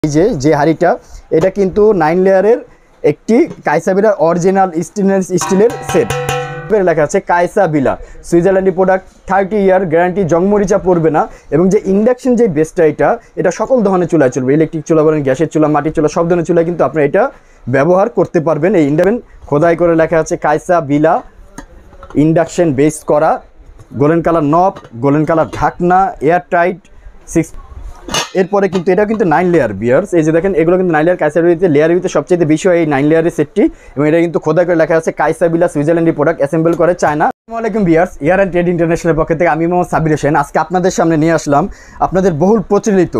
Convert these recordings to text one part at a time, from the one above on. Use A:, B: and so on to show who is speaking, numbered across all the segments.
A: এই যে হাড়িটা এটা কিন্তু 9 লেয়ারের একটি কাইসাবিলার অরিজিনাল স্টেনলেস স্টিলের সেট। লেখা আছে কাইসাবিলা সুইজারল্যান্ডি প্রোডাক্ট, 30 ইয়ার গ্যারান্টি, জংমরিচা পড়বে না। এবং যে ইন্ডাকশন যে বেসটা এটা সকল ধরনের চুলায় চলবে, ইলেকট্রিক চুলা বলেন, গ্যাসের চুলা, মাটির চুলা, সব ধরনের চুলায় কিন্তু আপনারা এটা ব্যবহার করতে পারবেন। এই ইন্ডাকশন খোদাই করে লেখা আছে কাইসাবিলা ইন্ডাকশন বেস করা, গোল্ডেন কালার নব, গোল্ডেন কালার ঢাকনা, এয়ার টাইট 6। এরপরে কিন্তু এটা কিন্তু 9 লেয়ার বিয়ার্স। এই যে দেখেন এগুলো কিন্তু 9 লেয়ার কাইসাবিলাতে লেয়ারের ভিতরে সবচেয়ে বেশি হয় এই 9 লেয়ারের সেটটি। এবং এটা কিন্তু খোদাই করে লেখা আছে কাইসাবিলা সুইজারল্যান্ডি প্রোডাক্ট, অ্যাসেম্বল করে চায়না। আসসালামু আলাইকুম বিয়ার্স, এয়ার অ্যান্ড ট্রেড ইন্টারন্যাশনাল পক্ষ থেকে আমি মোহাম্মদ সাবির হোসেন আজকে আপনাদের সামনে নিয়ে আসলাম আপনাদের বহুল প্রচলিত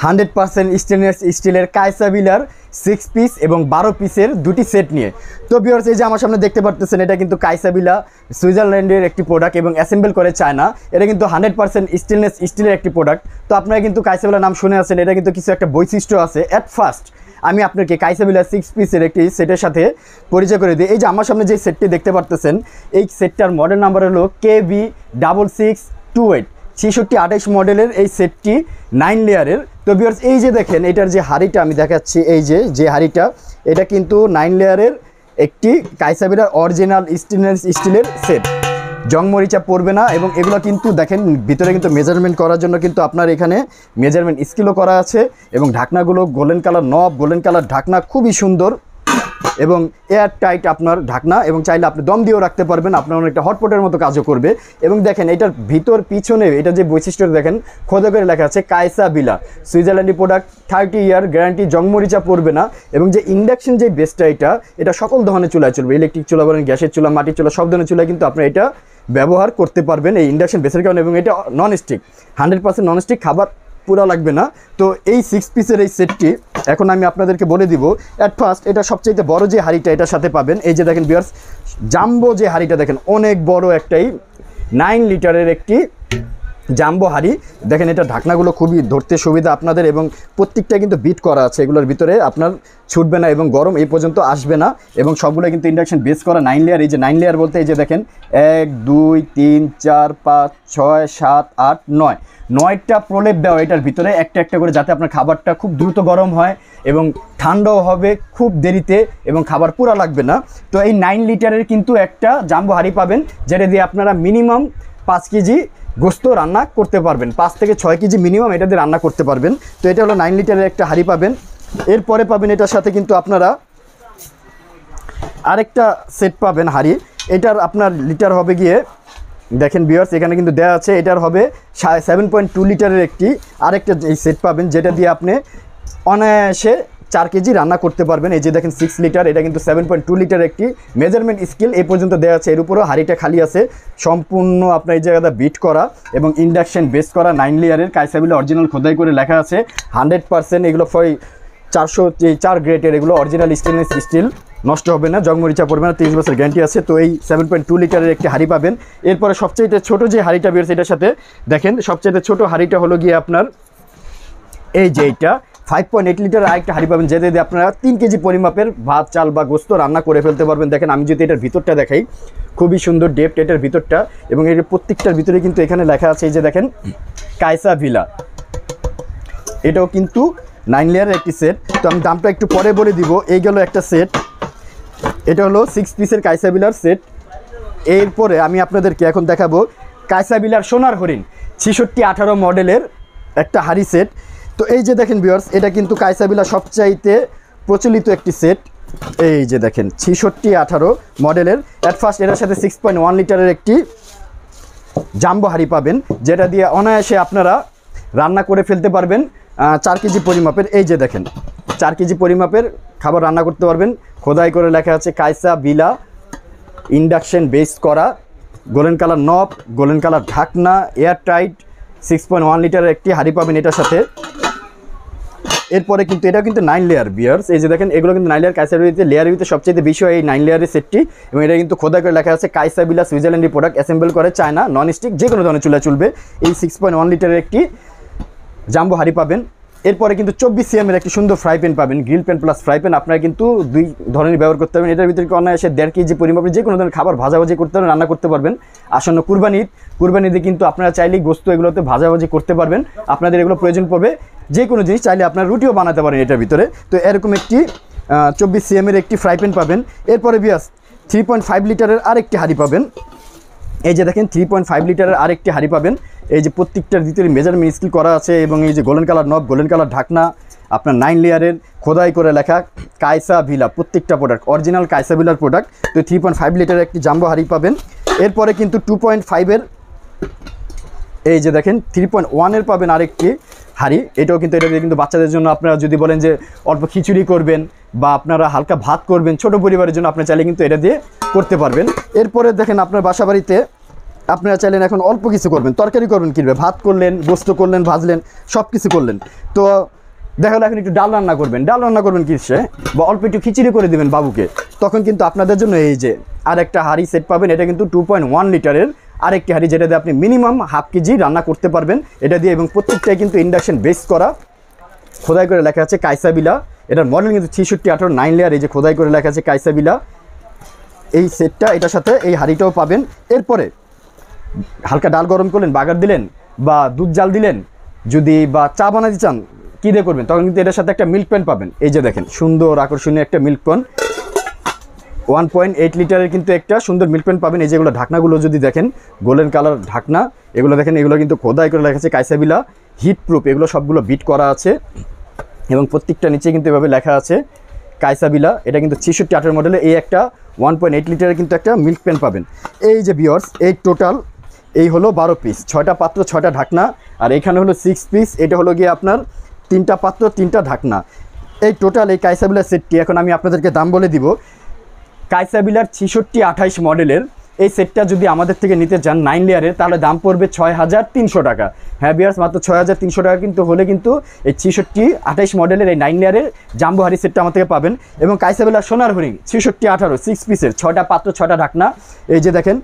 A: 100% স্টেনলেস স্টিলের কাইসাবিলার 6 পিস এবং 12 পিসের দুটি সেট নিয়ে। তো ভিউয়ার্স, এই যে আমার সামনে দেখতে পারতেছেন এটা কিন্তু কাইসাবিলা সুইজারল্যান্ডের একটি প্রোডাক্ট এবং অ্যাসেম্বল করে চায়না। এটা কিন্তু 100% স্টেনলেস স্টিলের একটি প্রোডাক্ট। তো আপনারা কিন্তু কাইসাবিলার নাম শুনে আছেন, এটা কিন্তু কিছু একটা বৈশিষ্ট্য আছে। অ্যাট ফার্স্ট আমি আপনাকে কাইসাবিলা 6 পিসের একটি সেটের সাথে পরিচয় করে দিই। এই যে আমার সামনে যে সেটটি দেখতে পারতেছেন এই সেটটার মডেল নাম্বার হলো KB6628 6628 মডেলের এই সেটটি 9 লেয়ারের। তো ভিউয়ার্স, এই যে দেখেন এটার যে হাড়িটা আমি দেখাচ্ছি, এই যে হাড়িটা এটা কিন্তু 9 লেয়ারের একটি কাইসাবিলার অরিজিনাল স্টেনলেস স্টিলের সেট, জংমরিচা পড়বে না। এবং এগুলো কিন্তু দেখেন ভিতরে কিন্তু মেজারমেন্ট করার জন্য কিন্তু আপনার এখানে মেজারমেন্ট স্কেলও করা আছে। এবং ঢাকনাগুলো গোল্ডেন কালার নব, গোল্ডেন কালার ঢাকনা, খুবই সুন্দর এবং এয়ার টাইট আপনার ঢাকনা। এবং চাইলে আপনি দম দিয়েও রাখতে পারবেন, আপনার অনেকটা হটপটের মতো কাজও করবে। এবং দেখেন এটার ভিতর পিছনে এটা যে বৈশিষ্ট্য দেখেন খোদা করে লেখা আছে কাইসাবিলা সুইজারল্যান্ডি প্রোডাক্ট, 30 ইয়ার গ্যারান্টি, জংমরিচা পড়বে না। এবং যে ইন্ডাকশন যে বেসটা এটা সকল ধরনের চুলায় চলবে, ইলেকট্রিক চুলা বলেন, গ্যাসের চুলা, মাটির চুলা, সব ধরনের চুলায় কিন্তু আপনার এটা ব্যবহার করতে পারবেন এই ইন্ডাকশন বেসের কারণে। এবং এটা নন স্টিক, 100% নন স্টিক, খাবার পুরা লাগবে না। তো এই 6 পিসের এই সেটটি এখন আমি আপনাদেরকে বলে দিব। অ্যাট ফার্স্ট এটা সবচেয়ে বড় যে হাড়িটা এটার সাথে পাবেন। এই যে দেখেন ভিউয়ার্স, জাম্বো যে হাড়িটা দেখেন, অনেক বড় একটাই 9 লিটারের একটি জাম্বো হাড়ি। দেখেন এটা ঢাকনাগুলো খুবই ধরতে সুবিধা আপনাদের এবং প্রত্যেকটা কিন্তু বিট করা আছে, এগুলোর ভিতরে আপনার ছুটবে না এবং গরম এই পর্যন্ত আসবে না। এবং সবগুলো কিন্তু ইন্ডাকশন বেস করা 9 লেয়ার। এই যে 9 লেয়ার বলতে এই যে দেখেন 1 2 3 4 5 6 7 8 9 9টা প্রলেপ দেওয়া এটার ভিতরে একটা একটা করে, যাতে আপনার খাবারটা খুব দ্রুত গরম হয় এবং ঠান্ডাও হবে খুব দেরিতে এবং খাবার পুরা লাগবে না। তো এই 9 লিটারের কিন্তু একটা জাম্বো হাড়ি পাবেন, যেটা দিয়ে আপনারা মিনিমাম 5 কেজি গোস্ত রান্না করতে পারবেন, 5 থেকে 6 কেজি মিনিমাম এটা দিয়ে রান্না করতে পারবেন। তো এটা হলো 9 লিটারের একটা হাড়ি পাবেন। এরপরে পাবেন এটার সাথে কিন্তু আপনারা আরেকটা সেট পাবেন হাড়ি। এটার আপনার লিটার হবে গিয়ে দেখেন ভিউয়ার্স, এখানে কিন্তু দেওয়া আছে এটার হবে 7.2 লিটারের একটি আরেকটা এই সেট পাবেন, যেটা দিয়ে আপনি অনায়াসে 4 কেজি রান্না করতে পারবেন। এই যে দেখেন 6 লিটার, এটা কিন্তু 7.2 লিটার একটি মেজারমেন্ট স্কেল এই পর্যন্ত দেওয়া আছে। এর উপরেও হাড়িটা খালি আছে, সম্পূর্ণ আপনার এই জায়গাটা বিট করা এবং ইন্ডাকশন বেস করা 9 লেয়ারের কাইসাবিলা অরিজিনাল খোদাই করে লেখা আছে 100%। এগুলো 404 গ্রেডের, এগুলো অরিজিনাল স্টেনলেস স্টিল, নষ্ট হবে না, জংমরিচা পড়বে না, 30 বছর গ্যারান্টি আছে। তো এই 7.2 লিটারের একটি হাড়ি পাবেন। এরপরে সবচেয়ে ছোট যে হাড়িটা বেরোচ্ছে এটার সাথে দেখেন, সবচেয়ে ছোট হাড়িটা হলো গিয়ে আপনার এই যে এইটা 5.8 লিটার আরেকটা হাড়ি পাবেন, যেটা দিয়ে আপনারা 3 কেজি পরিমাপের ভাত, চাল বা গোস্ত রান্না করে ফেলতে পারবেন। দেখেন আমি যদি এটার ভিতরটা দেখাই, খুবই সুন্দর ডেপথ এটার ভিতরটা। এবং এর প্রত্যেকটার ভিতরে কিন্তু এখানে লেখা আছে এই যে দেখেন কাইসাবিলা, এটাও কিন্তু 9 লেয়ারের একটি সেট। তো আমি দামটা একটু পরে বলে দিব। এই গেল একটা সেট, এটা হলো 6 পিসের কাইসাবিলার সেট। এরপরে আমি আপনাদেরকে এখন দেখাবো কাইসাবিলার সোনার হরিণ 6618 মডেলের একটা হাড়ি সেট। তো এই যে দেখেন ভিউয়ার্স, এটা কিন্তু কাইসাবিলা সবচাইতে প্রচলিত একটি সেট। এই যে দেখেন 6618 মডেলের। অ্যাট ফার্স্ট এটার সাথে 6.1 লিটারের একটি জাম্বো হাড়ি পাবেন, যেটা দিয়ে অনায়াসে আপনারা রান্না করে ফেলতে পারবেন 4 কেজি পরিমাপের। এই যে দেখেন 4 কেজি পরিমাপের খাবার রান্না করতে পারবেন। খোদাই করে লেখা আছে কাইসাবিলা ইন্ডাকশন বেস করা, গোল্ডেন কালার নব, গোল্ডেন কালার ঢাকনা, এয়ার টাইট 6.1 লিটারের একটি হাড়ি পাবেন এটার সাথে। এরপরে কিন্তু এটা কিন্তু 9 লেয়ার বিয়ার্স। এই যে দেখেন এগুলো কিন্তু 9 লেয়ার কাইসাবিলাতে লেয়ারের ভিতরে সবচেয়ে বেশি হয় এই 9 লেয়ারের সেটটি। এবং এটা কিন্তু খোদাই করে লেখা আছে কাইসাবিলা সুইজারল্যান্ডি প্রোডাক্ট, অ্যাসেম্বল করে চায়না, নন স্টিক, যে কোনো ধরনের চুলা চলবে। এই 6.1 লিটারের একটি জাম্বো হাড়ি পাবেন। এরপরে কিন্তু 24 cm একটি সুন্দর ফ্রাই প্যান পাবেন, grill pan plus fry pan. আপনারা কিন্তু দুই ধরনের ব্যবহার করতে পারবেন। এটার ভিতরে অনায়াসে 1.5 কেজি পরিমাপে যে কোনো ধরনের খাবার ভাজাভাজি করতে পারবেন, রান্না করতে পারবেন। আসন্ন কুরবানিতে কিন্তু আপনারা চাইলেই গোস্ত এগুলোতে ভাজাভাজি করতে পারবেন। আপনাদের এগুলো প্রয়োজন পড়বে, যে কোনো জিনিস চাইলে আপনারা রুটিও বানাতে পারেন এটার ভিতরে। তো এরকম একটি 24 cm একটি ফ্রাই প্যান পাবেন। এরপরে বিয়াস 3.5 লিটারের আরেকটি হাঁড়ি পাবেন। এই যে দেখেন 3.5 লিটারের আরেকটি হাঁড়ি পাবেন। এই যে প্রত্যেকটার ভিতরে মেজারমেন্ট স্কেল করা আছে এবং এই যে গোল্ডেন কালার নব, গোল্ডেন কালার ঢাকনা, আপনার 9 লেয়ারের খোদাই করে লেখা কায়সা ভিলা, প্রত্যেকটা প্রোডাক্ট অরিজিনাল কায়সা ভিলার প্রোডাক্ট। তো 3.5 লিটারের একটি জাম্বো হাঁড়ি পাবেন। এরপরে কিন্তু 2.5-এর এই যে দেখেন 3.1-এর পাবেন আরেকটি হাঁড়ি। এটাও কিন্তু এটা দিয়ে কিন্তু বাচ্চাদের জন্য আপনারা যদি বলেন যে অল্প খিচুড়ি করবেন বা আপনারা হালকা ভাত করবেন, ছোট পরিবারের জন্য আপনারা চাইলে কিন্তু এটা দিয়ে করতে পারবেন। এরপরে দেখেন আপনার বাসা বাড়িতে আপনারা চাইলেন এখন অল্প কিছু করবেন, তরকারি করবেন, কিনবে ভাত করলেন, গোস্ত করলেন, ভাজলেন, সব কিছু করলেন। তো দেখা গেলো এখন একটু ডাল রান্না করবেন কিসে, বা অল্প একটু খিচুড়ি করে দেবেন বাবুকে, তখন কিন্তু আপনাদের জন্য এই যে আরেকটা হাঁড়ি সেট পাবেন। এটা কিন্তু 2.1 লিটারের আরেকটি হাঁড়ি, যেটা দিয়ে আপনি মিনিমাম হাফ কেজি রান্না করতে পারবেন এটা দিয়ে। এবং প্রত্যেকটাই কিন্তু ইন্ডাকশন বেস করা, খোদাই করে লেখা আছে কায়সা ভিলা। এটার মডেল কিন্তু 6318 9 লেয়ার। এই যে খোদাই করে লেখা আছে কায়সা ভিলা, এই সেটটা এটার সাথে এই হাঁড়িটাও পাবেন। এরপরে হালকা ডাল গরম করলেন, বাগার দিলেন বা দুধ জাল দিলেন, যদি বা চা বানাতে চান কী দিয়ে করবেন, তখন কিন্তু এটার সাথে একটা মিল্ক প্যান পাবেন। এই যে দেখেন সুন্দর আকর্ষণীয় একটা মিল্ক প্যান, 1.8 লিটারের কিন্তু একটা সুন্দর মিল্ক প্যান পাবেন। এই যেগুলো ঢাকনাগুলো যদি দেখেন গোল্ডেন কালার ঢাকনা, এগুলো দেখেন, এগুলো কিন্তু খোদাই করে লেখা আছে কায়সা ভিলা হিট প্রুফ। এগুলো সবগুলো বিট করা আছে এবং প্রত্যেকটা নিচে কিন্তু এভাবে লেখা আছে কায়সা ভিলা। এটা কিন্তু 6318 মডেলে এই একটা 1.8 লিটারের কিন্তু একটা মিল্ক প্যান পাবেন। এই যে ভিউয়ার্স, এই টোটাল এই হলো 12 পিস, 6টা পাত্র 6টা ঢাকনা, আর এখানে হলো 6 পিস, এটা হলো গিয়ে আপনার 3টা পাত্র 3টা ঢাকনা। এই টোটাল এই কায়সা ভিলার সেটটি এখন আমি আপনাদেরকে দাম বলে দিব। কায়সা ভিলার 6628 মডেলের এই সেটটা যদি আমাদের থেকে নিতে চান 9 লেয়ারের, তাহলে দাম পড়বে 6300 টাকা। হ্যাঁ ভিউয়ার্স, মাত্র 6300 টাকা কিন্তু হলে কিন্তু এই 6628 মডেলের এই 9 লেয়ারের জাম্বো হাঁড়ি সেটটা আমার থেকে পাবেন। এবং কায়সা ভিলার সোনার হরিং 6618 6 পিসের 6টা পাত্র 6টা ঢাকনা। এই যে দেখেন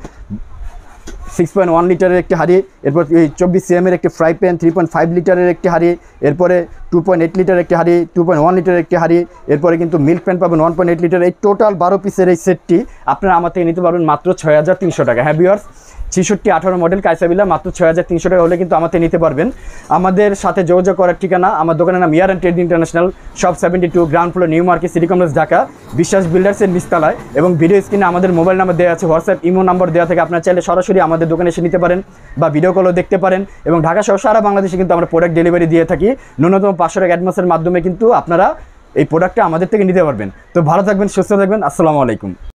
A: 6.1 লিটারের একটি হাঁড়ি, এরপর এই 24 cm একটি ফ্রাই প্যান, 3.5 লিটারের একটি হাঁড়ি, এরপরে 2.8 লিটারের একটি হাঁড়ি, 2.1 লিটারের একটি হাঁড়ি, এরপরে কিন্তু মিল্ক প্যান পাবেন 1.8 লিটার। এই টোটাল 12 পিসের এই সেটটি আপনারা আমার থেকে নিতে পারবেন মাত্র 6300 টাকা। হ্যাঁ ভিউয়ার্স, 6618 মডেল কায়সা ভিলা মাত্র 6300 টাকা হলে কিন্তু আমাদের নিতে পারবেন। আমাদের সাথে যোগাযোগ করার ঠিকানা, আমার দোকানের নাম year and trade international, shop 72, ground floor, new market, city complex, Dhaka, Biswas বিল্ডার্সের নিচতলায়। এবং ভিডিও স্ক্রিনে আমাদের মোবাইল নাম্বার দেওয়া আছে, হোয়াটসঅ্যাপ ইমো নাম্বার দেওয়া থেকে আপনারা চাইলে সরাসরি আমাদের দোকানে এসে নিতে পারেন বা ভিডিও কলও দেখতে পারেন। এবং ঢাকা সহ সারা বাংলাদেশে কিন্তু আমরা প্রোডাক্ট ডেলিভারি দিয়ে থাকি। ন্যূনতম 500 টাকা অ্যাডভান্সের মাধ্যমে কিন্তু আপনারা এই প্রোডাক্টটা আমাদের থেকে নিতে পারবেন। তো ভালো থাকবেন, সুস্থ থাকবেন, আসসালামু আলাইকুম।